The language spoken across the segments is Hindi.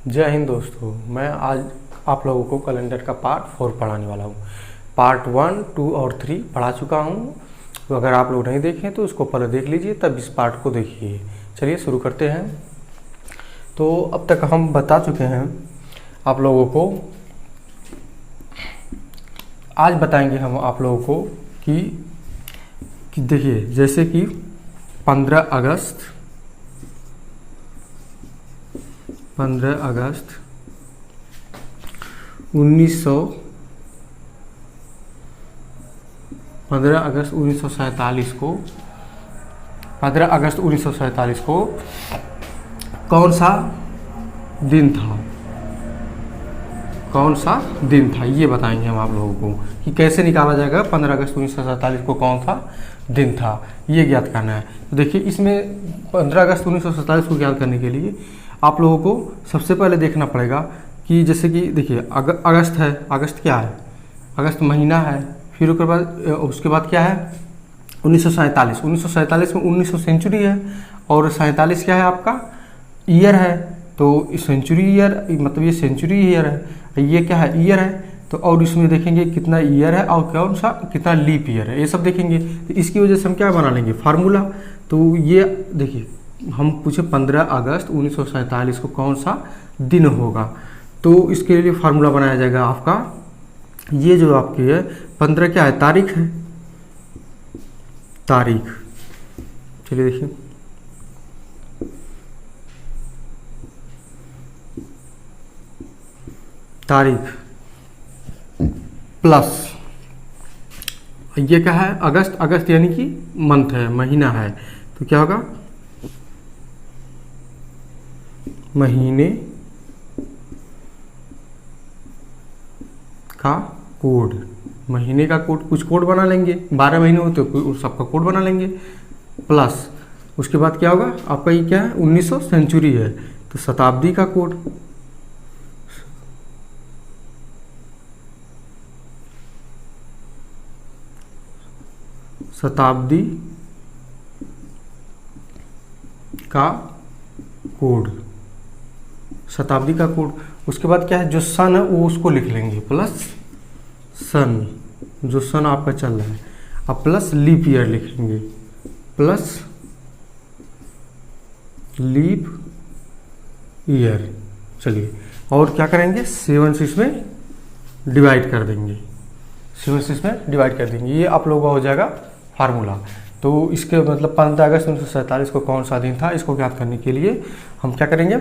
जय हिंद दोस्तों। मैं आज आप लोगों को कैलेंडर का पार्ट 4 पढ़ाने वाला हूँ। पार्ट 1, 2 और 3 पढ़ा चुका हूँ। तो अगर आप लोग नहीं देखें तो उसको पहले देख लीजिए, तब इस पार्ट को देखिए। चलिए शुरू करते हैं। तो अब तक हम बता चुके हैं आप लोगों को। आज बताएंगे हम आप लोगों को कि देखिए, जैसे कि 15 अगस्त 1947 को 15 अगस्त 1947 को कौन सा दिन था? कौन सा दिन था ये बताएंगे हम आप लोगों को कि कैसे निकाला जाएगा 15 अगस्त 1947 को कौन सा दिन था, ये ज्ञात करना है। तो देखिए, इसमें 15 अगस्त 1947 को ज्ञात करने के लिए आप लोगों को सबसे पहले देखना पड़ेगा कि जैसे कि देखिए अगस्त है। अगस्त क्या है? अगस्त महीना है। फिर उसके बाद क्या है? 1947 में 1900 सेंचुरी है और 47 क्या है आपका? ईयर है। तो सेंचुरी ईयर मतलब ये सेंचुरी ईयर है, ये क्या है? ईयर है। तो और इसमें देखेंगे कितना ईयर है और कौन सा कितना लीप ईयर है, ये सब देखेंगे। तो इसकी वजह से हम क्या बना लेंगे? फार्मूला। तो ये देखिए, हम पूछे 15 अगस्त 1947 को कौन सा दिन होगा, तो इसके लिए फार्मूला बनाया जाएगा आपका। ये जो आपकी है 15 क्या है? तारीख है। तारीख, चलिए देखिए, तारीख प्लस ये क्या है? अगस्त। अगस्त यानी कि मंथ है, महीना है। तो क्या होगा? महीने का कोड। महीने का कोड, कुछ कोड बना लेंगे। 12 महीने होते तो सबका कोड बना लेंगे। प्लस उसके बाद क्या होगा आपका? ये क्या है? 1900 सेंचुरी है तो शताब्दी का कोड। शताब्दी का कोड। शताब्दी का कोड। उसके बाद क्या है? जो सन है वो उसको लिख लेंगे, प्लस सन, जो सन आपका चल रहा है। अब प्लस लीप ईयर लिखेंगे, प्लस लीप ईयर। चलिए, और क्या करेंगे? 7 से इसमें डिवाइड कर देंगे। 7 से इसमें डिवाइड कर देंगे। ये आप लोगों का हो जाएगा फार्मूला। तो इसके मतलब 15 अगस्त 1947 को कौन सा दिन था, इसको ज्ञात करने के लिए हम क्या करेंगे?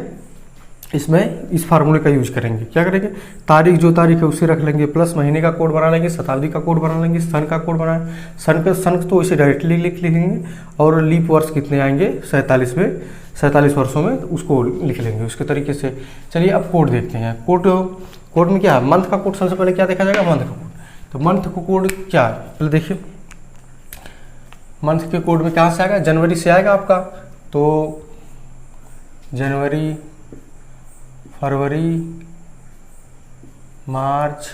इसमें इस फार्मूले का यूज करेंगे। क्या करेंगे? तारीख, जो तारीख है उसे रख लेंगे, प्लस महीने का कोड बना लेंगे, शताब्दी का कोड बना लेंगे, सन का कोड बना, सन तो इसे डायरेक्टली लिख लेंगे। और लीप वर्ष कितने आएंगे 47 में, 47 वर्षों में, तो उसको लिख लेंगे उसके तरीके से। चलिए अब कोड देखते हैं। कोड में क्या है? मंथ का कोड सबसे पहले क्या देखा जाएगा? मंथ का कोड। तो मंथ का कोड क्या है पहले देखिए। मंथ के कोड में कहाँ से आएगा? जनवरी से आएगा आपका। तो जनवरी, फरवरी, मार्च,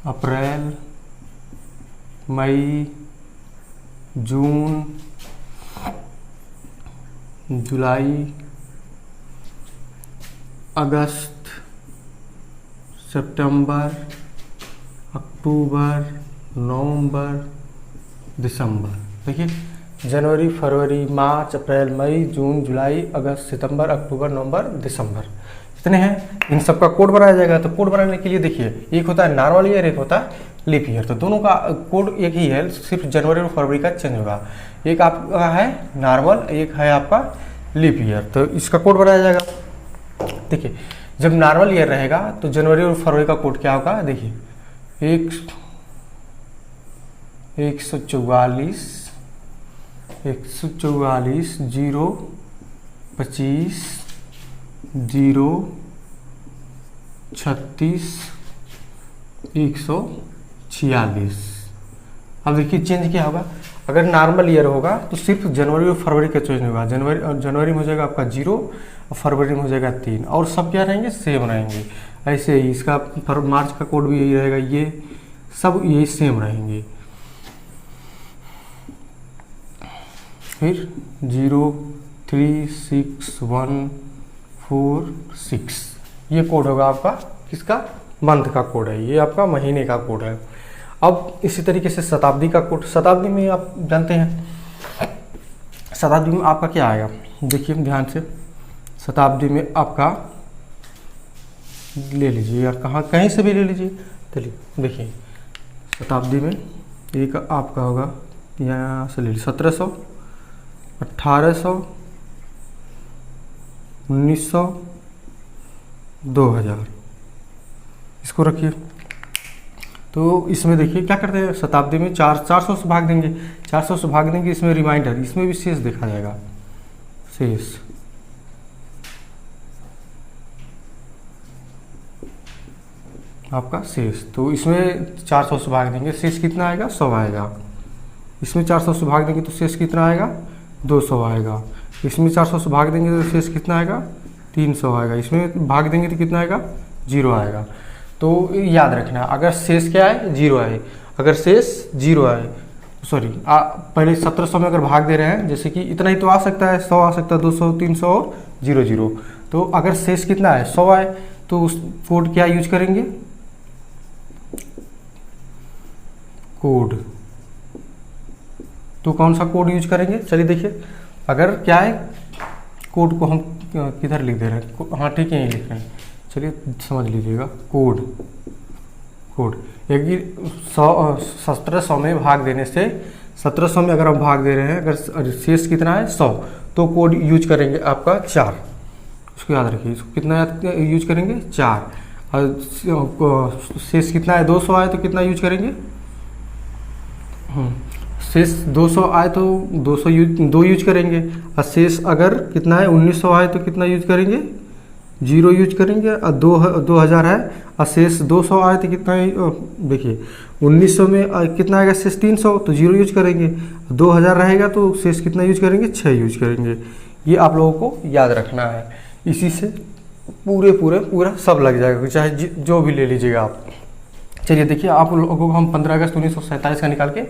अप्रैल, मई, जून, जुलाई, अगस्त, सितंबर, अक्टूबर, नवंबर, दिसंबर। देखिए, जनवरी, फरवरी, मार्च, अप्रैल, मई, जून, जुलाई, अगस्त, सितंबर, अक्टूबर, नवंबर, दिसंबर, कितने हैं? इन सब का कोड बनाया जाएगा। तो कोड बनाने के लिए देखिए, एक होता है नॉर्मल ईयर, एक होता है लीप ईयर। तो दोनों का कोड एक ही है, सिर्फ जनवरी और फरवरी का चेंज होगा। एक आपका है नॉर्मल, एक है आपका लीप ईयर। तो इसका कोड बनाया जाएगा। देखिए, जब नॉर्मल ईयर रहेगा तो जनवरी और फरवरी का कोड क्या होगा? देखिए, 144 0 25 0 36 146। अब देखिए चेंज क्या होगा? अगर नॉर्मल ईयर होगा तो सिर्फ जनवरी और फरवरी का चेंज होगा। जनवरी में हो जाएगा आपका 0 और फरवरी में हो जाएगा 3, और सब क्या रहेंगे? सेम रहेंगे। ऐसे ही इसका मार्च का कोड भी यही रहेगा, ये सब यही सेम रहेंगे। फिर 0 3 6 1 46। ये कोड होगा आपका किसका, मंथ का कोड है, ये आपका महीने का कोड है। अब इसी तरीके से शताब्दी का कोड, शताब्दी में आप जानते हैं शताब्दी में आपका क्या आएगा, देखिए ध्यान से, शताब्दी में आपका ले लीजिए यार, कहाँ कहीं से भी ले लीजिए, चलिए देखिए शताब्दी में एक आपका होगा, यहाँ से ले लीजिए 1700, 1800, 1900, 2000, इसको रखिए। तो इसमें देखिए क्या करते हैं, शताब्दी में 400 से भाग देंगे, 400 से भाग देंगे, इसमें रिमाइंडर, इसमें भी शेष देखा जाएगा, शेष आपका शेष। तो इसमें 400 से भाग देंगे, शेष कितना आएगा, 100 आएगा। इसमें 400 से भाग देंगे तो शेष कितना आएगा, 200 आएगा। इसमें 400 से भाग देंगे तो शेष कितना आएगा, 300 आएगा। इसमें भाग देंगे तो कितना आएगा, 0 आएगा। तो याद रखना, अगर शेष क्या है, 0 आए, अगर शेष 0 आए, सॉरी पहले 1700 में अगर भाग दे रहे हैं, जैसे कि इतना ही तो आ सकता है, 100 आ सकता है, 200, 300 और 0, तो अगर शेष कितना है, 100 आए, तो उस कोड क्या यूज करेंगे, कोड। तो कौन सा कोड यूज करेंगे, चलिए देखिए, अगर क्या है, कोड को हम किधर लिख दे रहे हैं, हाँ ठीक है यही लिख रहे हैं, चलिए समझ लीजिएगा, कोड, कोड एक 1700 में भाग देने से, 1700 में अगर हम भाग दे रहे हैं, अगर शेष कितना है 100, तो कोड यूज करेंगे आपका 4, उसको याद रखिए, इसको कितना यूज करेंगे 4। और शेष कितना है 200 आए तो कितना यूज करेंगे, शेष 200 आए तो 2 यूज करेंगे। और शेष अगर कितना है 1900 आए तो कितना यूज करेंगे, 0 यूज करेंगे। और 2000 है और शेष 200 आए तो कितना, देखिए 1900 में कितना आएगा, शेष 300, तो 0 यूज करेंगे। 2000 रहेगा तो शेष कितना यूज करेंगे, 6 यूज करेंगे। ये आप लोगों को याद रखना है, इसी से पूरा सब लग जाएगा, चाहे जो भी ले लीजिएगा आप। चलिए देखिए, आप लोगों को हम 15 अगस्त 1947 का निकाल के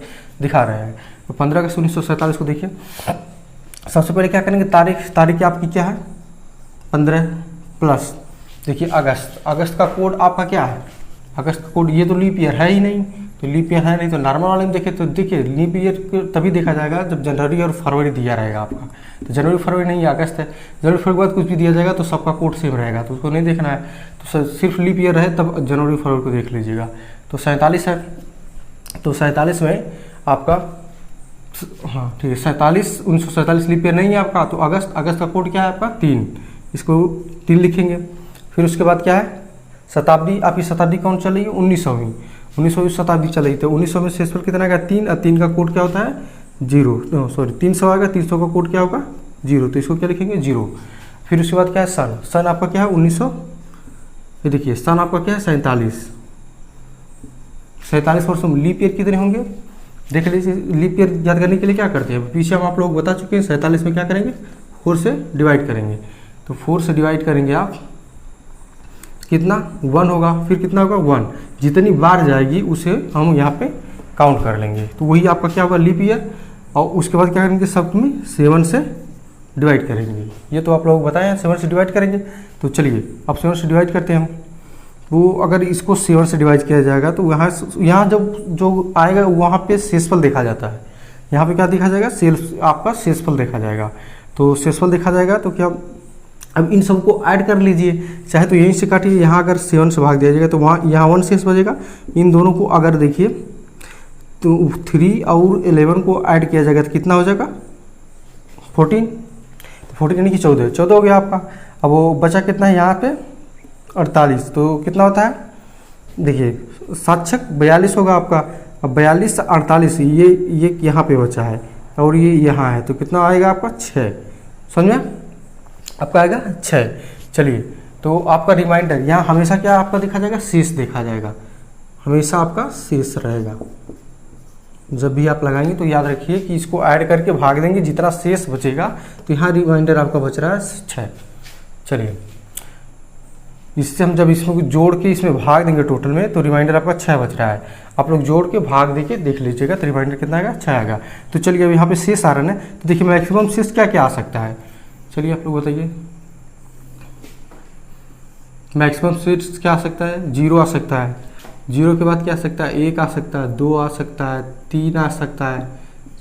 दिखा रहे हैं। तो 15 अगस्त 1947 को देखिए, सबसे पहले क्या करेंगे, तारीख आपकी क्या है 15 प्लस, देखिए अगस्त का कोड आपका क्या है, अगस्त का कोड, ये तो लीप ईयर है ही नहीं, तो लीप ईयर है नहीं, तो नॉर्मल वाले में देखे तो देखिए लीप ईयर तभी देखा जाएगा जब जनवरी और फरवरी दिया रहेगा आपका। तो जनवरी फरवरी नहीं, अगस्त है, जनवरी फरवरी के बाद कुछ भी दिया जाएगा तो सबका कोड सेम रहेगा, तो उसको नहीं देखना है। तो सिर्फ लीप ईयर है तब जनवरी फरवरी को देख लीजिएगा। तो 47 है, तो 47 में आपका, हाँ ठीक है, 1947 लीप ईयर नहीं है आपका, तो अगस्त का कोड क्या है आपका 3, इसको 3 लिखेंगे। फिर उसके बाद क्या है, शताब्दी, आपकी शताब्दी कौन चल रही है, 19वीं शताब्दी चल रही। तो 1900 में शेषफल कितना आएगा 3, और 3 का कोड क्या होता है 0, सॉरी 300 आएगा, 300 का कोड क्या होगा 0, तो इसको क्या लिखेंगे 0। फिर उसके बाद क्या है, सन आपका क्या है 1900, ये देखिए सन आपका क्या है 47 वर्षों में। लीप ईयर कितने होंगे देख लीजिए, लीप ईयर याद करने के लिए क्या करते हैं, पीछे हम आप लोग बता चुके हैं। 47 में क्या करेंगे, 4 से डिवाइड करेंगे, तो 4 से डिवाइड करेंगे आप, कितना 1 होगा, फिर कितना होगा 1, जितनी बार जाएगी उसे हम यहाँ पे काउंट कर लेंगे, तो वही आपका क्या होगा लीप ईयर। और उसके बाद क्या करेंगे, सब में 7 से डिवाइड करेंगे, ये तो आप लोग बताएं 7 से डिवाइड करेंगे। तो चलिए अब 7 से डिवाइड करते हैं हम, वो अगर इसको 7 से डिवाइड किया जाएगा तो यहाँ जब जो आएगा वहाँ पे शेषफल देखा जाता है, यहाँ पे क्या देखा जाएगा, आपका शेषफल देखा जाएगा। तो शेषफल देखा जाएगा तो क्या, अब इन सबको ऐड कर लीजिए, चाहे तो यहीं से काटिए, यहाँ अगर 7 से भाग दिया जाएगा तो वहाँ यहाँ 1 शेष बचेगा। इन दोनों को अगर देखिए तो 3 और 11 को ऐड किया जाएगा तो कितना हो जाएगा 14, 14 यानी कि 14 हो गया आपका। अब वो बचा कितना है यहाँ पे 48, तो कितना होता है, देखिए 7 42 होगा आपका। अब 42 से 48 ये यहाँ पे बचा है और ये यहाँ है, तो कितना आएगा आपका 6, समझे, आपका आएगा 6। चलिए तो आपका रिमाइंडर यहाँ हमेशा क्या आपका देखा जाएगा, शेष देखा जाएगा, हमेशा आपका शेष रहेगा। जब भी आप लगाएंगे तो याद रखिए कि इसको ऐड करके भाग देंगे, जितना शेष बचेगा, तो यहाँ रिमाइंडर आपका बच रहा है 6। चलिए इससे हम जब इसमें जोड़ के इसमें भाग देंगे टोटल में, तो रिमाइंडर आपका 6 बच रहा है। आप लोग जोड़ के भाग देके देख लीजिएगा तो रिमाइंडर कितना आएगा 6 आएगा। तो चलिए अब यहाँ पे शेष आ रहा है, तो देखिए मैक्सिमम शेष क्या क्या आ सकता है, चलिए आप लोग बताइए। मैक्सिमम शेष क्या आ सकता है, 0 आ सकता है। 0 के बाद क्या आ सकता है, 1 आ सकता है, 2 आ सकता है, 3 आ सकता है,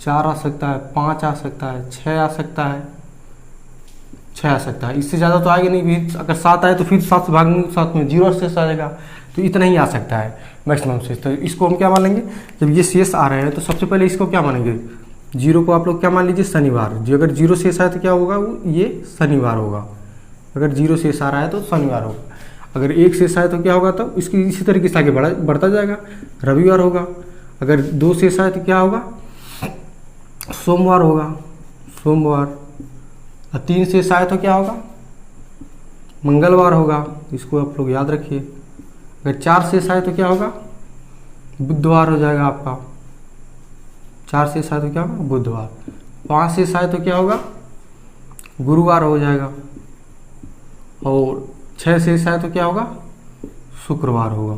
4 आ सकता है, 5 आ सकता है, 6 आ सकता है, 6 आ सकता है। इससे ज़्यादा तो आएगा नहीं। फिर अगर 7 आए तो फिर 7 से भागेंगे, 7 में 0 शेष आ जाएगा। तो इतना ही आ सकता है मैक्सिमम शेष। तो इसको हम क्या मान लेंगे, जब ये शेष आ रहे हैं तो सबसे पहले इसको क्या मानेंगे, 0 को आप लोग क्या मान लीजिए, शनिवार। जो अगर 0 शेष आए तो क्या होगा, वो ये शनिवार होगा। अगर 0 शेष आ रहा है तो शनिवार होगा। अगर 1 शेष आए तो क्या होगा, तो इसकी इसी तरीके से आगे बढ़ता जाएगा, रविवार होगा। अगर 2 शेष आए तो क्या होगा, सोमवार होगा, सोमवार। और 3 शेष आए तो क्या होगा, मंगलवार होगा। इसको आप लोग याद रखिए। अगर 4 शेष आए तो क्या होगा, बुधवार हो जाएगा आपका। 4 शेष आए तो क्या होगा, बुधवार। 5 शेष आए तो क्या होगा, गुरुवार हो जाएगा। और 6 शेष आए तो क्या होगा, शुक्रवार होगा,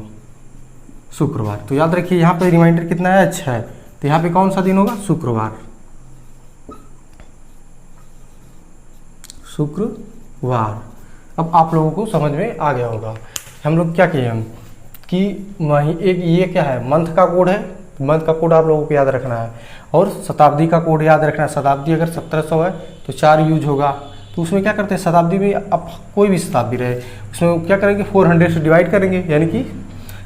शुक्रवार। तो याद रखिए यहाँ पे रिमाइंडर कितना है, 6। तो यहाँ पे कौन सा दिन होगा, शुक्रवार, शुक्रवार। अब आप लोगों को समझ में आ गया होगा। हम लोग क्या किए हम कि वहीं एक ये क्या है, मंथ का कोड है। मंथ का कोड आप लोगों को याद रखना है। और शताब्दी का कोड याद रखना है। शताब्दी अगर 1700 है तो 4 यूज होगा। तो उसमें क्या करते हैं, शताब्दी में अब कोई भी शताब्दी रहे उसमें क्या करेंगे, 400 से डिवाइड करेंगे, यानी कि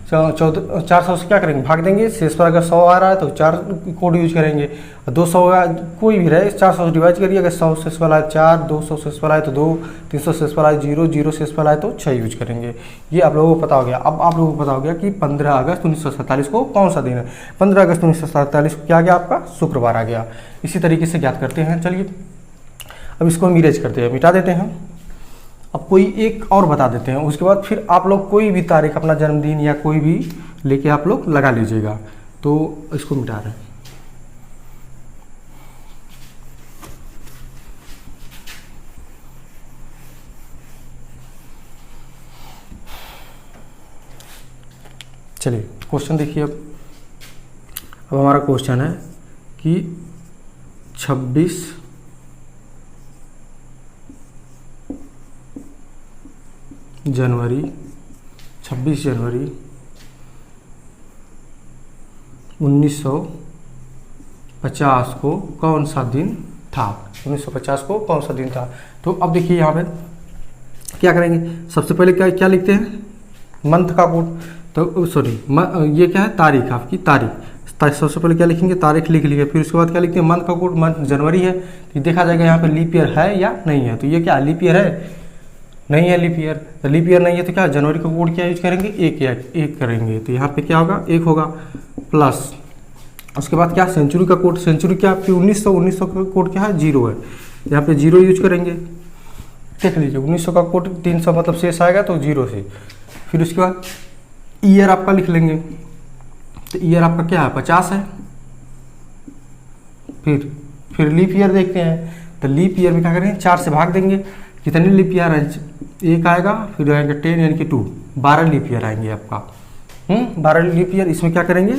400 से क्या करेंगे, भाग देंगे। शेष पर अगर 100 आ रहा है तो 4 कोड यूज करेंगे। और 200 कोई भी रहे, 400 से डिवाइड करिए। अगर 100 शेष वाला है 4, 200 शेष वाला है तो 2, 300 शेष वाला है 0, 0 शेष वाला है तो 6 यूज करेंगे। ये आप लोगों को पता हो गया। अब आप लोगों को पता हो गया कि 15 अगस्त 1947 को कौन सा दिन है। 15 अगस्त 1947 को क्या आ गया आपका, शुक्रवार आ गया। इसी तरीके से ज्ञात करते हैं। चलिए अब इसको हम इरेज करते हैं, मिटा देते हैं। अब कोई एक और बता देते हैं, उसके बाद फिर आप लोग कोई भी तारीख, अपना जन्मदिन या कोई भी लेके आप लोग लगा लीजिएगा। तो इसको मिटा रहे हैं। चलिए क्वेश्चन देखिए। अब हमारा क्वेश्चन है कि 26 जनवरी 1950 को कौन सा दिन था। 1950 को कौन सा दिन था। तो अब देखिए यहाँ पे क्या करेंगे, सबसे पहले क्या लिखते हैं, मंथ का कोड। तो सॉरी ये क्या है, तारीख, आपकी तारीख। सबसे पहले क्या लिखेंगे, तारीख लिख लिया। फिर उसके बाद क्या लिखते हैं, मंथ का कोड। मंथ जनवरी है तो देखा जाएगा यहाँ पे लीप ईयर है या नहीं है। तो ये क्या लीप ईयर है, नहीं है लीप ईयर। तो लीप ईयर नहीं है तो क्या, जनवरी का कोड क्या यूज करेंगे, एक करेंगे। तो यहाँ पे क्या होगा, 1 होगा प्लस। उसके बाद क्या, सेंचुरी का कोड। सेंचुरी क्या आपकी 1900 का कोड क्या है, 0 है। यहाँ पे 0 यूज करेंगे। देख लीजिए 1900 का कोड 300 मतलब शेष आएगा तो 0 से। फिर उसके बाद ईयर आपका लिख लेंगे। तो ईयर आपका क्या है, 50 है। फिर लीप ईयर देखते हैं। तो लीप ईयर में क्या करेंगे, 4 से भाग देंगे। कितने लीप ईयर है, 1 आएगा, फिर आएगा 10 यानी कि 2, 12 लीप ईयर आएंगे आपका। 12 लीप ईयर। इसमें क्या करेंगे,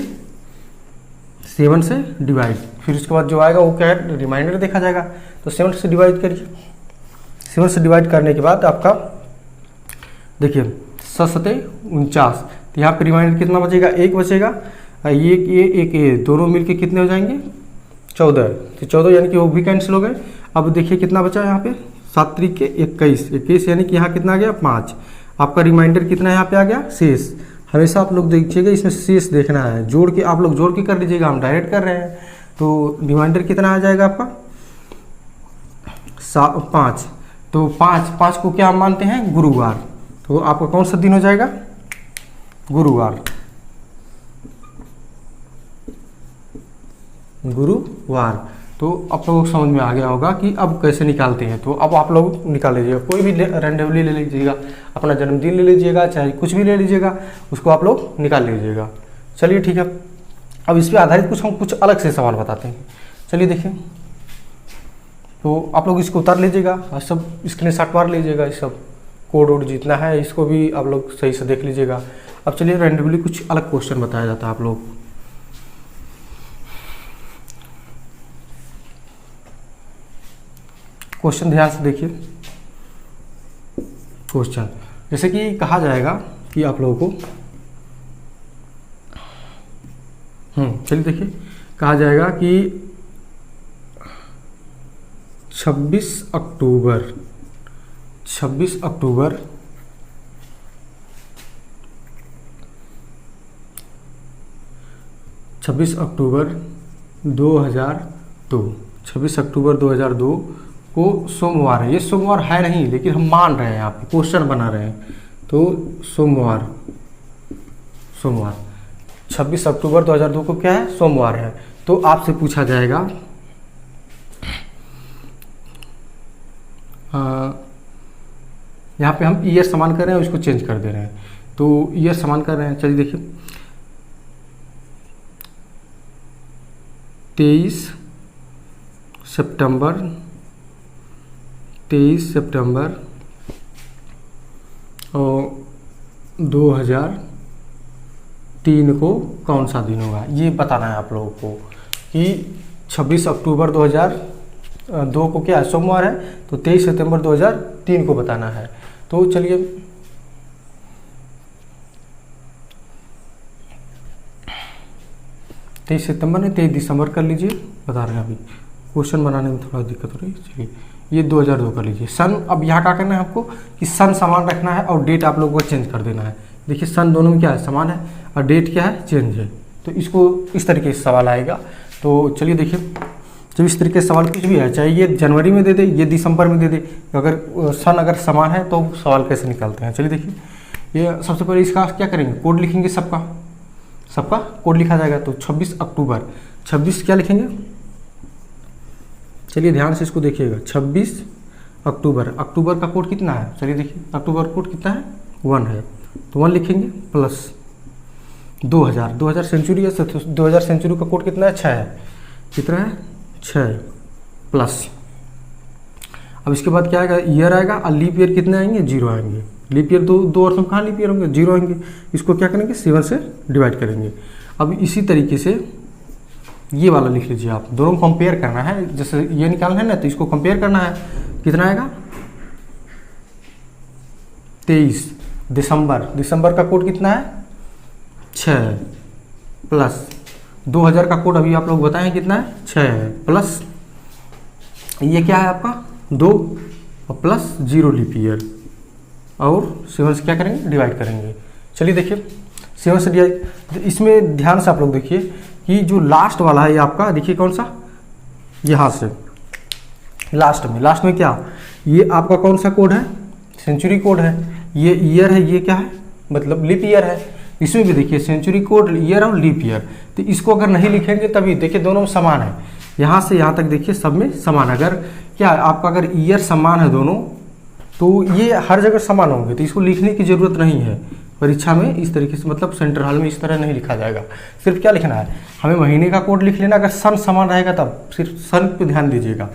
7 से डिवाइड। फिर उसके बाद जो आएगा वो क्या है, रिमाइंडर देखा जाएगा। तो 7 से डिवाइड करिए। 7 से डिवाइड करने के बाद आपका देखिए 7×7 = 49। तो यहाँ पे रिमाइंडर कितना बचेगा, 1 बचेगा। ये दोनों मिलके कितने हो जाएंगे, 14। तो 14 यानी कि वो भी कैंसिल हो गए। अब देखिए कितना बचा यहाँ पे, 7 त्रिक 21 यानी कि यहाँ कितना आ गया, 5। आपका रिमाइंडर कितना यहाँ पे आ गया, शेष। हमेशा आप लोग देखिएगा इसमें शेष देखना है, जोड़ के आप लोग जोड़ के कर लीजिएगा, हम डायरेक्ट कर रहे हैं। तो रिमाइंडर कितना आ जाएगा आपका, 5। तो 5 को क्या हम मानते हैं, गुरुवार। तो आपका कौन सा दिन हो जाएगा, गुरुवार। तो आप लोगों को समझ में आ गया होगा कि अब कैसे निकालते हैं। तो अब आप लोग निकाल लीजिएगा, कोई भी रैंडमली ले लीजिएगा, अपना जन्मदिन ले लीजिएगा, चाहे कुछ भी ले लीजिएगा, उसको आप लोग निकाल लीजिएगा। चलिए ठीक है। अब इस पर आधारित हम कुछ अलग से सवाल बताते हैं। चलिए देखिए, तो आप लोग इसको उतार लीजिएगा और सब स्क्रीनशॉट मार लीजिएगा। ये सब कोड वोड जितना है इसको भी आप लोग सही से देख लीजिएगा। अब चलिए रैंडमली कुछ अलग क्वेश्चन बताया जाता है आप लोग। क्वेश्चन ध्यान से देखिए। क्वेश्चन जैसे कि कहा जाएगा कि आप लोगों को चलिए देखिए, कहा जाएगा कि 26 अक्टूबर 26 अक्टूबर 2002 26 अक्टूबर 2002 को सोमवार है। ये सोमवार है नहीं, लेकिन हम मान रहे हैं, यहाँ पे क्वेश्चन बना रहे हैं। तो सोमवार 26 अक्टूबर 2002 को क्या है, सोमवार है। तो आपसे पूछा जाएगा यहाँ पे हम ईयर समान कर रहे हैं, उसको चेंज कर दे रहे हैं। तो ईयर समान कर रहे हैं, चलिए देखिए 23 सितंबर 2003 को कौन सा दिन होगा, ये बताना है आप लोगों को कि 26 अक्टूबर 2002 को क्या है, सोमवार है। तो 23 सितंबर 2003 को बताना है। तो चलिए 23 सितंबर ने 23 दिसंबर कर लीजिए, बता रहे हैं। अभी क्वेश्चन बनाने में थोड़ा दिक्कत हो रही है। चलिए ये 2002 कर लीजिए। सन, अब यहाँ क्या करना है आपको कि सन समान रखना है और डेट आप लोगों को चेंज कर देना है। देखिए सन दोनों में क्या है, समान है, और डेट क्या है, चेंज है। तो इसको इस तरीके से सवाल आएगा। तो चलिए देखिए, जब इस तरीके से सवाल कुछ भी है, चाहे ये जनवरी में दे दे, ये दिसंबर में दे दे, अगर सन अगर समान है तो सवाल कैसे निकालते हैं। चलिए देखिए, ये सबसे पहले इसका क्या करेंगे, कोड लिखेंगे, सबका कोड लिखा जाएगा। तो 26 अक्टूबर 26 क्या लिखेंगे, चलिए ध्यान से इसको देखिएगा। 26 अक्टूबर का कोड कितना है, चलिए देखिए अक्टूबर कोड कितना है, 1 है। तो 1 लिखेंगे प्लस 2000 सेंचुरी है, 2000 सेंचुरी का कोड कितना है, 6 है। कितना है, 6 प्लस। अब इसके बाद क्या आएगा, ईयर आएगा, और लीप ईयर कितने आएंगे, 0 आएंगे। लीप ईयर दो वर्षों में कहाँ लीप ईयर होंगे, 0 आएंगे। इसको क्या करेंगे, 7 से डिवाइड करेंगे। अब इसी तरीके से ये वाला लिख लीजिए आप, दोनों को कंपेयर करना है। जैसे ये निकालना है ना, तो इसको कंपेयर करना है। कितना आएगा, 23 दिसंबर का कोड कितना है, 6 प्लस 2000 का कोड अभी आप लोग बताएं कितना है, 6 है, प्लस ये क्या है आपका 2 और प्लस 0 लीप ईयर, और 7 से क्या करेंगे, डिवाइड करेंगे। चलिए देखिए 7 से डिवाइड, इसमें ध्यान से आप लोग देखिए कि जो लास्ट वाला है ये आपका, देखिए कौन सा, यहाँ से लास्ट में क्या, ये आपका कौन सा कोड है, सेंचुरी कोड है। ये ईयर है, ये क्या है, मतलब लीप ईयर है। इसमें भी देखिए सेंचुरी कोड, ईयर और लीप ईयर। तो इसको अगर नहीं लिखेंगे तभी, देखिए दोनों में समान है, यहाँ से यहाँ तक देखिए सब में समान। अगर क्या है आपका, अगर ईयर समान है दोनों, तो ये हर जगह समान होंगे, तो इसको लिखने की ज़रूरत नहीं है परीक्षा में। इस तरीके से मतलब सेंट्रल हॉल में इस तरह नहीं लिखा जाएगा। सिर्फ क्या लिखना है, हमें महीने का कोड लिख लेना। अगर सन समान रहेगा तब सिर्फ सन पे ध्यान दीजिएगा।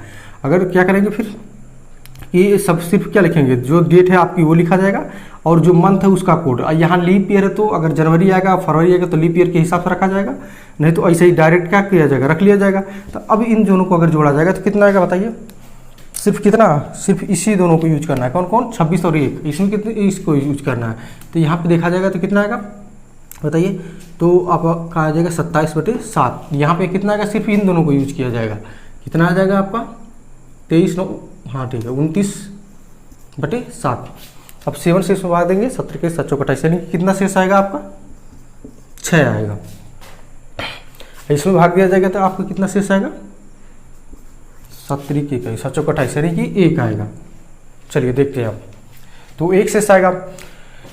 अगर क्या करेंगे फिर, ये सब सिर्फ क्या लिखेंगे, जो डेट है आपकी वो लिखा जाएगा, और जो मंथ है उसका कोड। यहाँ लीप ईयर है, तो अगर जनवरी आएगा, फरवरी आएगा, तो लीप ईयर के हिसाब से रखा जाएगा, नहीं तो ऐसे ही डायरेक्ट क्या किया जाएगा, रख लिया जाएगा। तो अब इन दोनों को अगर जोड़ा जाएगा तो कितना आएगा बताइए, सिर्फ कितना, सिर्फ इसी दोनों को यूज करना है। कौन कौन, 26 और 1, इसमें कितने, इसको यूज करना है। तो यहाँ पे देखा जाएगा तो कितना आएगा बताइए, तो आपका आ जाएगा 27/7। यहाँ पे कितना आएगा, सिर्फ इन दोनों को यूज किया जाएगा। कितना आ जाएगा आपका 23, हाँ ठीक है, 29/7। अब 7 से इसमें भाग देंगे, 17 के 7 चौक 28, यानी कितना शेष आएगा आपका, 6 आएगा। इसमें भाग दिया जाएगा तो आपको कितना शेष आएगा, 7 के 7 चौक 28, यानी कि 1 आएगा। चलिए देखते हैं अब, तो 1 शेष आएगा।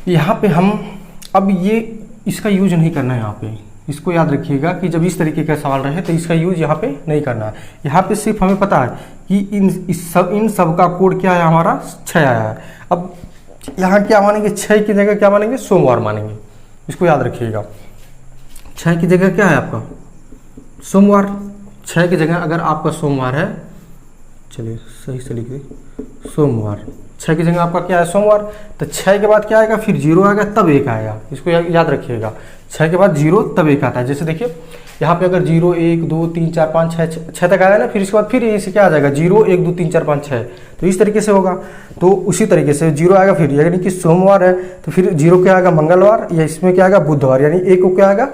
यहाँ पे हम अब ये इसका यूज नहीं करना है। यहाँ पे इसको याद रखिएगा कि जब इस तरीके का सवाल रहे तो इसका यूज यहाँ पे नहीं करना है। यहाँ पे सिर्फ हमें पता है कि इन सब का कोड क्या है, हमारा 6 आया है। अब यहाँ क्या मानेंगे, 6 की जगह क्या मानेंगे, सोमवार मानेंगे। इसको याद रखिएगा, 6 की जगह क्या है आपका, सोमवार। 6 की जगह अगर आपका सोमवार है, चलिए सही से लिख दे, सोमवार। 6 की जगह आपका क्या है, सोमवार। तो 6 के बाद क्या आएगा, फिर 0 आएगा, तब 1 आएगा। इसको याद रखिएगा, 6 के बाद 0 तब 1 आता है। जैसे देखिए यहाँ पे अगर 0 1 2 3 4 5 6 तक आया ना, फिर इसके बाद फिर यहीं से क्या आ जाएगा 0 1 2 3 4 5 6, तो इस तरीके से होगा। तो उसी तरीके से 0 आएगा, फिर यानी कि सोमवार है तो फिर 0 क्या आएगा मंगलवार, या इसमें क्या आएगा बुधवार, यानी 1 को क्या आएगा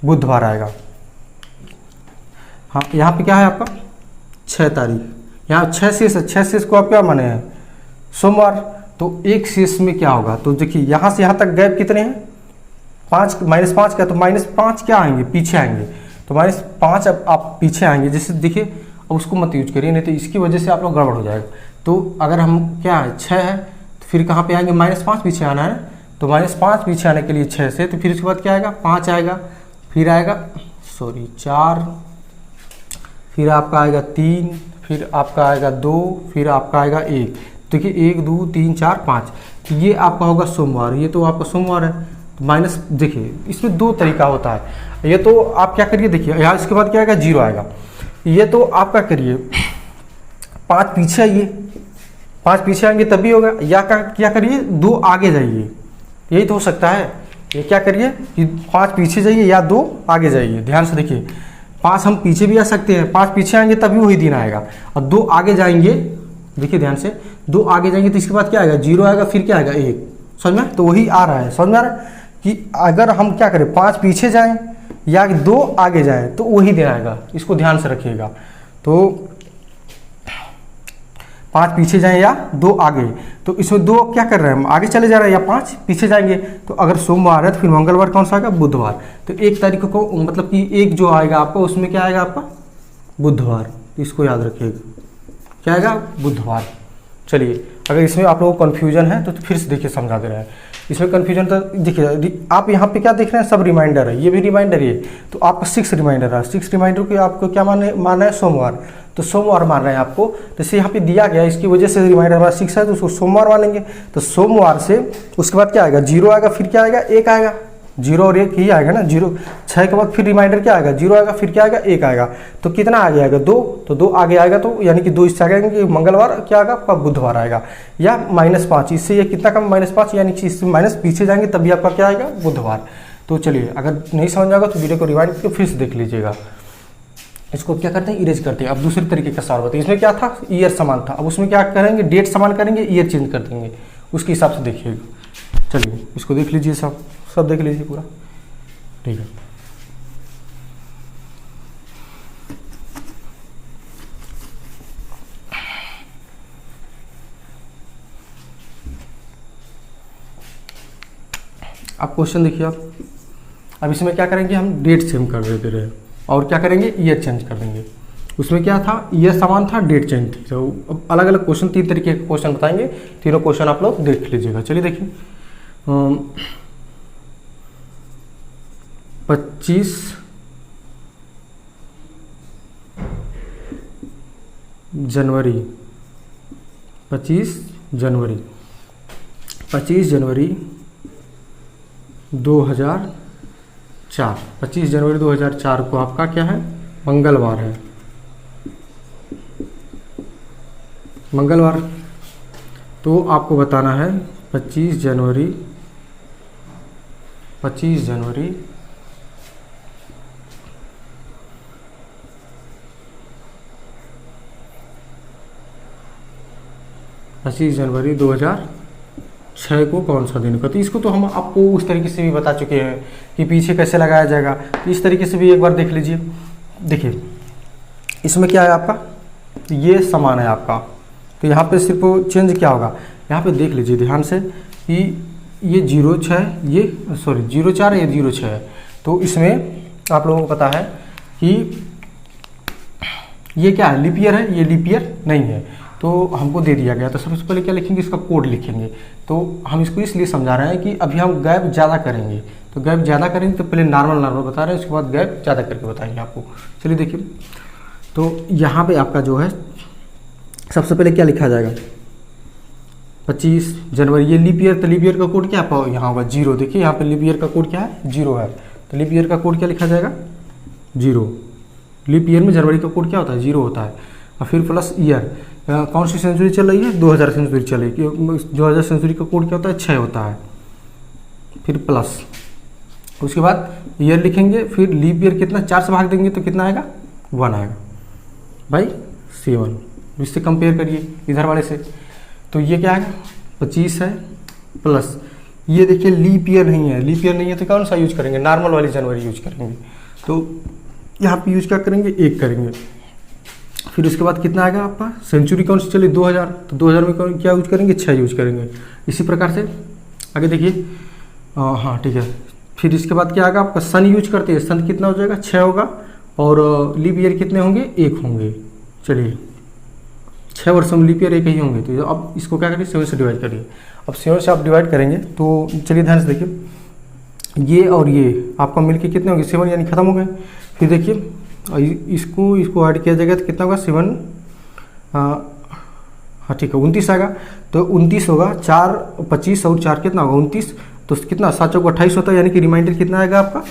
बुधवार आएगा। हाँ, यहाँ पे क्या है आपका 6 तारीख, यहाँ 6 शेष है, 6 शेष को आप क्या माने हैं सोमवार, तो एक शेष में क्या होगा, तो देखिए यहाँ से यहाँ तक गैप कितने हैं 5 -5 का, तो -5 क्या आएंगे पीछे आएंगे, तो -5 अब आप पीछे आएंगे। जैसे देखिए अब उसको मत यूज करिए, नहीं तो इसकी वजह से आप लोग गड़बड़ हो जाएगा। तो अगर हम क्या है 6 है तो फिर कहाँ पे आएंगे -5 पीछे आना है, तो -5 पीछे आने के लिए 6 से, तो फिर उसके बाद क्या आएगा 5 आएगा, फिर आएगा 4, फिर आपका आएगा 3, फिर आपका आएगा 2, फिर आपका आएगा 1। देखिए 1 2 3 4 5, तो ये आपका होगा सोमवार, ये तो आपका सोमवार है। तो माइनस देखिए इसमें 2 तरीका होता है, ये तो आप क्या करिए देखिए यहाँ इसके बाद क्या आएगा 0 आएगा, ये तो आप क्या करिए 5 पीछे आइए, 5 पीछे आएंगे तभी होगा, या क्या करिए 2 आगे जाइए, यही तो हो सकता है। ये क्या करिए कि 5 पीछे जाइए या 2 आगे जाइए, ध्यान से देखिए 5 हम पीछे भी आ सकते हैं, 5 पीछे आएंगे तभी वही दिन आएगा, और 2 आगे जाएंगे, देखिए ध्यान से 2 आगे जाएंगे तो इसके बाद क्या आएगा 0 आएगा, फिर क्या आएगा 1, समझ में, तो वही आ रहा है, समझ में आ रहा है कि अगर हम क्या करें 5 पीछे जाएं या 2 आगे जाएं तो वही दिन आएगा, इसको ध्यान से रखिएगा। तो 5 पीछे जाएं या 2 आगे, तो इसमें 2 क्या कर रहे हैं हम आगे चले जा रहे हैं या 5 पीछे जाएंगे, तो अगर सोमवार है तो फिर मंगलवार कौन सा आएगा बुधवार, तो 1 तारीख को मतलब कि 1 जो आएगा आपका उसमें क्या आएगा आपका बुधवार, इसको याद रखिएगा क्या आएगा बुधवार। चलिए अगर इसमें आप लोगों को कन्फ्यूजन है तो फिर से देखिए समझा दे रहे हैं, इसमें कन्फ्यूजन तो देखिए आप यहाँ पे क्या देख रहे हैं सब रिमाइंडर है, ये भी रिमाइंडर है, तो आपका 6 रिमाइंडर है, 6 रिमाइंडर को आपको क्या मानना है सोमवार, तो सोमवार मान रहे हैं आपको, जैसे यहाँ पे दिया गया इसकी वजह से रिमाइंडर हमारा 6 है तो उसको सोमवार मानेंगे, तो सोमवार से उसके बाद क्या आएगा 0 आएगा, फिर क्या आएगा 1 आएगा, 0 और 1 ही आएगा ना, 0 6 के बाद फिर रिमाइंडर क्या आएगा 0 आएगा, फिर क्या आएगा 1 आएगा, तो कितना आगे आएगा 2, तो 2 आगे आएगा, तो यानी कि 2 इससे आगे आएंगे मंगलवार क्या आएगा आपका बुधवार आएगा, या -5 इससे ये कितना कम -5 यानी कि इससे माइनस पीछे जाएंगे तभी आपका क्या आएगा बुधवार। तो चलिए अगर नहीं समझ आएगा तो वीडियो को रिवाइंड करके फिर से देख लीजिएगा। इसको क्या करते हैं इरेज करते हैं। अब दूसरे तरीके का सवाल होता है, इसमें क्या था ईयर समान था, अब उसमें क्या करेंगे डेट समान करेंगे, ईयर चेंज कर देंगे, उसके हिसाब से देखिएगा। चलिए इसको देख लीजिए, सब देख लीजिए पूरा, ठीक है। अब क्वेश्चन देखिए आप, अब इसमें क्या करेंगे हम डेट सेम कर देते रहे और क्या करेंगे ईयर चेंज कर देंगे। उसमें क्या था ईयर समान था डेट चेंज थी, तो अलग अलग क्वेश्चन 3 तरीके के क्वेश्चन बताएंगे, तीनों क्वेश्चन आप लोग देख लीजिएगा। चलिए देखिए 25 जनवरी 25 जनवरी 2004 25 जनवरी 2004 को आपका क्या है मंगलवार है, मंगलवार। तो आपको बताना है 25 जनवरी 25 जनवरी 2006 को कौन सा दिन का। तो इसको तो हम आपको उस तरीके से भी बता चुके हैं कि पीछे कैसे लगाया जाएगा, तो इस तरीके से भी एक बार देख लीजिए। देखिए इसमें क्या है आपका, ये समान है आपका, तो यहाँ पे सिर्फ चेंज क्या होगा, यहाँ पे देख लीजिए ध्यान से कि ये 06 ये 04 या 06 है। तो इसमें आप लोगों को पता है कि ये क्या है लीप ईयर है, ये लीप ईयर नहीं है, तो हमको दे दिया गया। तो सबसे पहले क्या लिखेंगे, इसका कोड लिखेंगे। तो हम इसको इसलिए समझा रहे हैं कि अभी हम गैप ज़्यादा करेंगे, तो गैप ज़्यादा करेंगे तो पहले नॉर्मल बता रहे हैं, उसके बाद गैप ज़्यादा करके बताएंगे आपको। चलिए देखिए, तो यहाँ पे आपका जो है सबसे पहले क्या लिखा जाएगा 25 जनवरी, ये लीप ईयर, तो लीप ईयर का कोड क्या यहाँ होगा 0। देखिए यहाँ पे लीप ईयर का कोड क्या है 0 है, तो लीप ईयर का कोड क्या लिखा जाएगा 0। लीप ईयर में जनवरी का कोड क्या होता है 0 होता है, और फिर प्लस ईयर कौन सी सेंचुरी चल रही है 2000 सेंचुरी चल रही है, 2000 सेंचुरी का कोड क्या होता है 6 होता है, फिर प्लस उसके बाद ईयर लिखेंगे, फिर लीप ईयर कितना 4 से भाग देंगे तो कितना आएगा 1 आएगा भाई 7। इससे कंपेयर करिए इधर वाले से, तो ये क्या आएगा 25 है प्लस ये देखिए लीप ईयर नहीं है, लीप ईयर नहीं है तो कौन सा यूज करेंगे, नॉर्मल वाली जनवरी यूज करेंगे। तो यहाँ पे यूज क्या करेंगे 1 करेंगे। फिर उसके बाद कितना आएगा आपका सेंचुरी कौन सी चली 2000, तो 2000 में कौन क्या यूज करेंगे 6 यूज करेंगे। इसी प्रकार से आगे देखिए हाँ ठीक है। फिर इसके बाद क्या आएगा आपका सन यूज करते हैं, सन कितना हो जाएगा 6 होगा और लीप ईयर कितने होंगे 1 होंगे। चलिए 6 वर्षों में लीप ईयर 1 ही होंगे। तो अब इसको क्या करिए 7 से डिवाइड करिए। अब 7 से आप डिवाइड करेंगे तो चलिए ध्यान से देखिए ये और ये आपका मिलके कितने होंगे 7 यानी खत्म हो गए। फिर देखिए इसको ऐड किया जाएगा तो कितना होगा 7 हाँ ठीक है 29 आएगा। तो 29 होगा 4 25 और 4 कितना होगा 29, तो कितना 7 चौक 28 होता है, यानी कि रिमाइंडर कितना आएगा आपका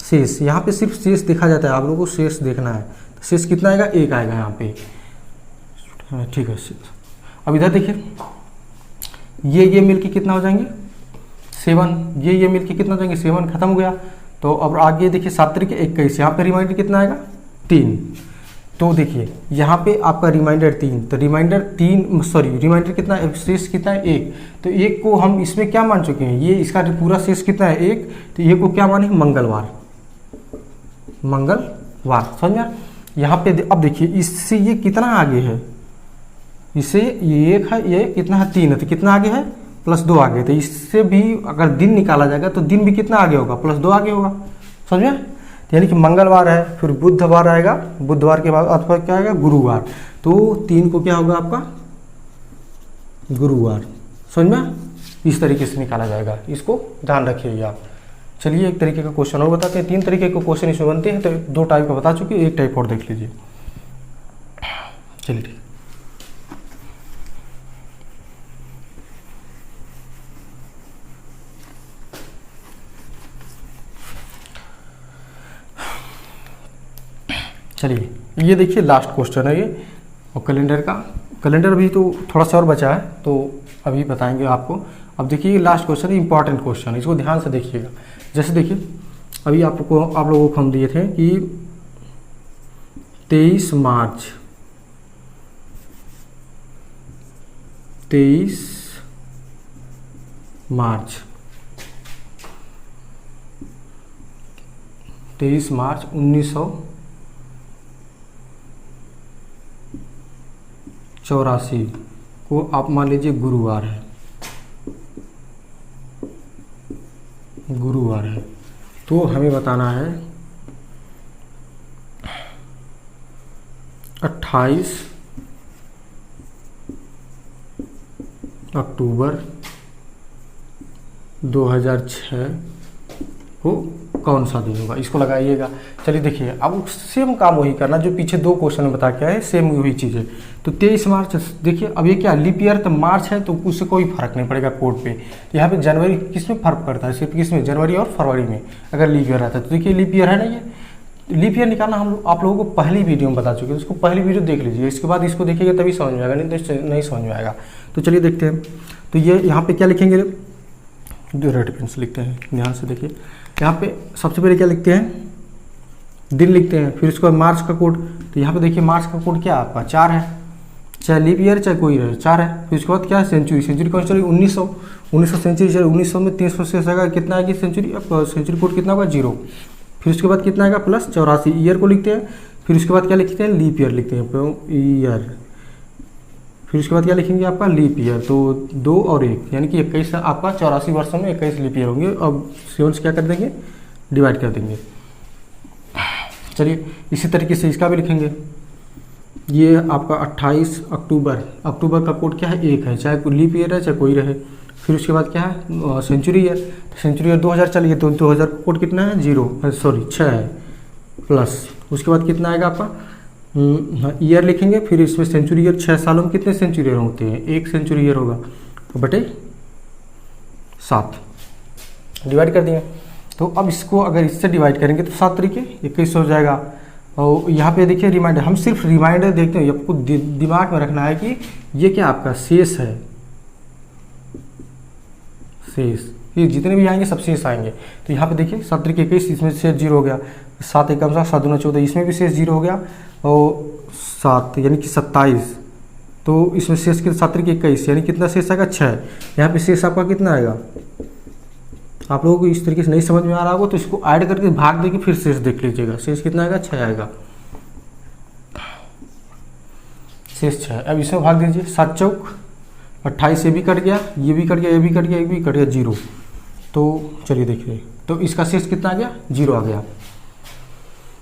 शेष। यहाँ पे सिर्फ शेष देखा जाता है, आप लोगों को शेष देखना है। शेष कितना आएगा 1 आएगा यहाँ पे ठीक है। अब इधर देखिए ये मिलके कितना हो जाएंगे 7, ये मिलके कितना हो जाएंगे 7, खत्म हो गया। तो अब आगे देखिए 7 तरीके 21, यहाँ पे रिमाइंडर कितना आएगा 3। तो देखिए यहाँ पे आपका रिमाइंडर 3, तो रिमाइंडर रिमाइंडर कितना है शेष कितना है 1। तो 1 को हम इसमें क्या मान चुके हैं, ये इसका पूरा शेष कितना है 1, तो 1 को क्या माने मंगलवार समझा। यहाँ पे अब देखिए इससे ये कितना आगे है, इससे ये 1 है, ये कितना है 3 है, तो कितना आगे है +2 आगे। तो इससे भी अगर दिन निकाला जाएगा तो दिन भी कितना आगे होगा +2 आगे होगा समझे। तो यानी कि मंगलवार है, फिर बुधवार आएगा, बुधवार के बाद अथवा क्या आएगा गुरुवार। तो 3 को क्या होगा आपका गुरुवार समझ में। इस तरीके से निकाला जाएगा, इसको ध्यान रखिएगा आप। चलिए एक तरीके का क्वेश्चन और बताते हैं। 3 तरीके के क्वेश्चन इसमें बनते हैं, तो 2 टाइप का बता चुके, एक टाइप और देख लीजिए। चलिए ठीक चलिए ये देखिए लास्ट क्वेश्चन है ये, और कैलेंडर भी तो थोड़ा सा और बचा है तो अभी बताएंगे आपको। अब देखिए लास्ट क्वेश्चन है, इंपॉर्टेंट क्वेश्चन है, इसको ध्यान से देखिएगा। जैसे देखिए अभी आप लोगों को हम दिए थे कि 23 मार्च 1984 को आप मान लीजिए गुरुवार है, तो हमें बताना है 28 अक्टूबर 2006 को कौन सा दिन होगा, इसको लगाइएगा। चलिए देखिए अब सेम काम वही करना जो पीछे 2 क्वेश्चन में बता के आए, सेम वही चीज़ है। तो 23 मार्च देखिए, अब ये क्या लीप ईयर तो मार्च है तो उससे कोई फर्क नहीं पड़ेगा कोड पे। तो यहाँ पे जनवरी किस में फर्क पड़ता है, सिर्फ किस में जनवरी और फरवरी में अगर लीप ईयर रहता है। तो देखिए लीप ईयर है ना, ये लीप ईयर निकालना हम आप लोगों को पहली वीडियो में बता चुके हैं, उसको पहली वीडियो देख लीजिए, इसके बाद इसको देखिएगा तभी समझ में आएगा, नहीं तो नहीं समझ में आएगा। तो चलिए देखते हैं। तो ये यहाँ पे क्या लिखेंगे, जो रेड पेन से लिखते हैं ध्यान से देखिए। यहाँ पे सबसे पहले क्या लिखते हैं दिन लिखते हैं, फिर उसके बाद मार्च का कोड। तो यहाँ पे देखिए मार्च का कोड क्या आपका 4 है, चाहे लीप ईयर चाहे कोई रहे 4 है। फिर उसके बाद क्या है सेंचुरी कौन चलेगी 1900 सेंचुरी चले, 1900 में 300 से आएगा कितना आएगी सेंचुरी, अब सेंचुरी कोड कितना होगा 0। फिर उसके बाद कितना आएगा +84 ईयर को लिखते हैं। फिर उसके बाद क्या लिखते हैं लीप ईयर लिखते हैं ईयर। फिर उसके बाद क्या लिखेंगे आपका लीप ईयर, तो 2 और 1 यानी कि 21 आपका 84 वर्षों में 21 लीप ईयर होंगे। अब 7 से क्या कर देंगे डिवाइड कर देंगे। चलिए इसी तरीके से इसका भी लिखेंगे, ये आपका 28 अक्टूबर का कोड क्या है 1 है, चाहे लीप ईयर है चाहे कोई रहे। फिर उसके बाद क्या है सेंचुरी ईयर, सेंचुरी ईयर 2000 चलिए तो 2000 का कोड कितना है 6 है प्लस उसके बाद कितना आएगा आपका ईयर लिखेंगे। फिर इसमें सेंचुरी ईयर 6 सालों में कितने सेंचुरी ईयर होते हैं, 1 सेंचुरी ईयर होगा तो बटे 7 डिवाइड कर दिए। तो अब इसको अगर इससे डिवाइड करेंगे तो 7 तरीके 21 हो जाएगा। और यहाँ पे देखिए रिमाइंडर, हम सिर्फ रिमाइंडर देखते हैं, आपको दिमाग में रखना है कि ये क्या आपका शेष है, शेष, ये जितने भी आएंगे सब शेष आएंगे। तो यहाँ पे देखिए 7 के 21, इसमें शेष 0 हो गया, 7 एकम 7, 7 दूना 14, इसमें भी शेष 0 हो गया, और 7 यानी कि 27, तो इसमें शेष कितना 7 के 21 यानी कितना शेष आएगा 6। यहाँ पे शेष आपका कितना आएगा, आप लोगों को इस तरीके से नहीं समझ में आ रहा होगा तो इसको ऐड करके भाग देके फिर शेष देख लीजिएगा, शेष कितना आएगा 6 आएगा, शेष 6। अब इसमें भाग दीजिए, 7 चौक 28, ये भी कट गया, ये भी कट गया, ये भी कट गया, ये भी कट गया, 0। तो चलिए देखिए, तो इसका शेष कितना आ गया 0 आ गया,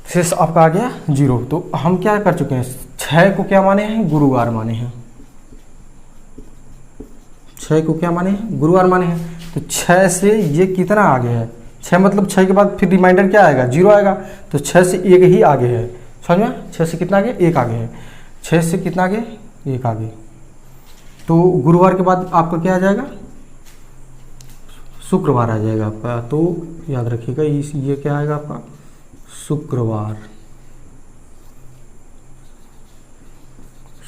शेष आपका आ गया 0। तो हम क्या कर चुके हैं, 6 को क्या माने हैं, गुरुवार माने हैं, 6 को क्या माने हैं, गुरुवार माने हैं। तो 6 से ये कितना आगे है, 6 मतलब 6 के बाद फिर रिमाइंडर क्या आएगा 0 आएगा, तो 6 से 1 ही आगे है, समझ में, 6 से कितना आगे 1 आगे है, 6 से कितना आगे 1 आगे। तो गुरुवार के बाद आपका क्या आ जाएगा, शुक्रवार आ जाएगा आपका। तो याद रखिएगा ये क्या आएगा आपका, शुक्रवार,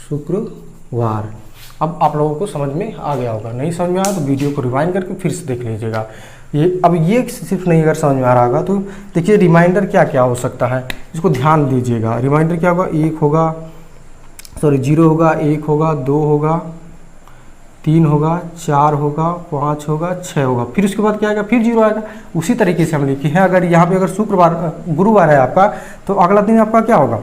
शुक्रवार। अब आप लोगों को समझ में आ गया होगा, नहीं समझ में आया तो वीडियो को रिवाइंड करके फिर से देख लीजिएगा। ये अब ये सिर्फ नहीं अगर समझ में आ रहा होगा तो देखिए रिमाइंडर क्या क्या हो सकता है, इसको ध्यान दीजिएगा। रिमाइंडर क्या होगा, 1 होगा, सॉरी 0 होगा, 1 होगा, 2 होगा, 3 होगा, 4 होगा, 5 होगा, 6 होगा, फिर उसके बाद क्या आएगा, फिर 0 आएगा। उसी तरीके से हम लिखे हैं, अगर यहाँ पे अगर शुक्रवार गुरुवार है आपका तो अगला दिन आपका क्या होगा,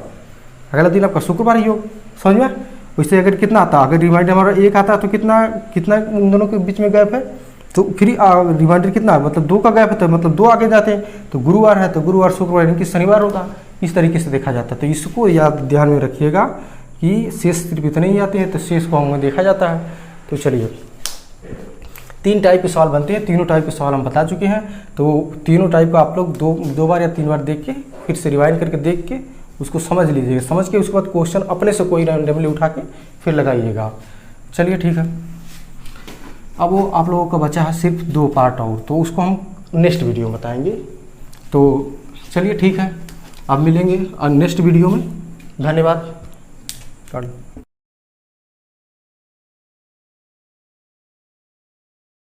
अगला दिन आपका शुक्रवार ही होगा, समझ में। वैसे अगर कितना आता, अगर रिमाइंडर हमारा 1 आता तो कितना कितना उन दोनों के बीच में गैप है, तो फिर रिमाइंडर कितना मतलब 2 का गैप है, तो मतलब 2 आगे जाते हैं, तो गुरुवार है तो गुरुवार शुक्रवार यानी कि शनिवार होगा। इस तरीके से देखा जाता है, तो इसको याद ध्यान में रखिएगा कि शेष सिर्फ इतने ही आते हैं, तो शेष को हमें देखा जाता है। तो चलिए 3 टाइप के सवाल बनते हैं, तीनों टाइप के सवाल हम बता चुके हैं। तो तीनों टाइप का आप लोग दो बार या 3 बार देख के फिर से रिवाइंड करके देख के उसको समझ लीजिएगा, समझ के उसके बाद क्वेश्चन अपने से कोई रैंडमली उठा के फिर लगाइएगा। चलिए ठीक है, अब वो आप लोगों का बचा है सिर्फ 2 पार्ट और, तो उसको हम नेक्स्ट वीडियो में बताएंगे। तो चलिए ठीक है, अब मिलेंगे नेक्स्ट वीडियो में, धन्यवाद।